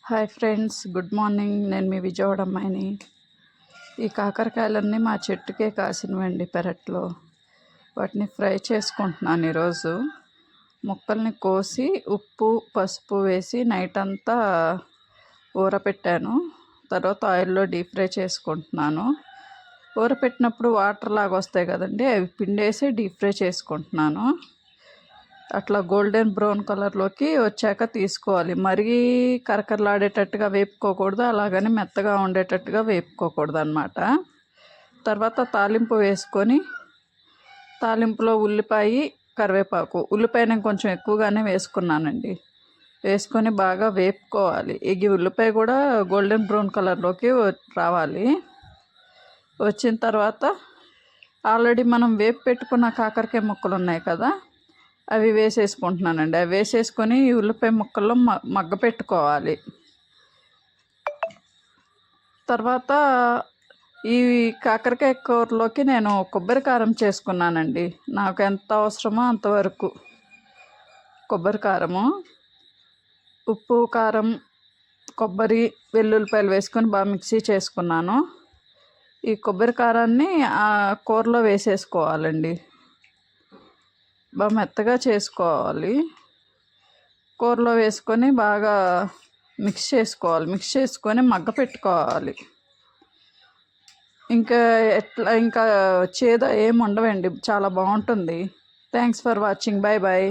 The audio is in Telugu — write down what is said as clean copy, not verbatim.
Hi friends, good morning. నేను మీ విజయవాడ అమ్మాయిని. ఈ కాకరకాయలన్నీ మా చెట్టుకే కాసినవండి పెరట్లో. వాటిని ఫ్రై చేసుకుంటున్నాను ఈరోజు. ముక్కల్ని కోసి ఉప్పు పసుపు వేసి నైట్ అంతా ఊరపెట్టాను. తర్వాత ఆయిల్లో డీప్ ఫ్రై చేసుకుంటున్నాను. ఊరపెట్టినప్పుడు వాటర్ లాగా వస్తాయి కదండి, అవి పిండేసి డీప్ ఫ్రై చేసుకుంటున్నాను. అట్లా గోల్డెన్ బ్రౌన్ కలర్లోకి వచ్చాక తీసుకోవాలి. మరీ కరకరలాడేటట్టుగా వేపుకోకూడదు, అలాగని మెత్తగా ఉండేటట్టుగా వేపుకోకూడదు అన్నమాట. తర్వాత తాలింపు వేసుకొని, తాలింపులో ఉల్లిపాయ కరివేపాకు, ఉల్లిపాయ నేను కొంచెం ఎక్కువగానే వేసుకున్నానండి. వేసుకొని బాగా వేపుకోవాలి. ఈ ఉల్లిపాయ కూడా గోల్డెన్ బ్రౌన్ కలర్లోకి రావాలి. వచ్చిన తర్వాత ఆల్రెడీ మనం వేపు పెట్టుకున్న కాకరకాయ ముక్కలు ఉన్నాయి కదా, అవి వేసేసుకుంటున్నానండి. అవి వేసేసుకొని ఈ ఉల్లిపాయ ముక్కల్లో మగ్గ పెట్టుకోవాలి. తర్వాత ఈ కాకరకాయ కూరలోకి నేను కొబ్బరి కారం చేసుకున్నానండి. నాకు ఎంత అవసరమో అంతవరకు కొబ్బరి కారము, ఉప్పు కారం, కొబ్బరి, వెల్లుల్లిపాయలు వేసుకొని బాగా మిక్సీ చేసుకున్నాను. ఈ కొబ్బరి కారాన్ని ఆ కూరలో వేసేసుకోవాలండి. బాగా మెత్తగా చేసుకోవాలి. కూరలో వేసుకొని బాగా మిక్స్ చేసుకోవాలి. మిక్స్ చేసుకొని మగ్గ పెట్టుకోవాలి. ఇంకా చేదు ఏమి ఉండవండి, చాలా బాగుంటుంది. Thanks for watching. Bye bye.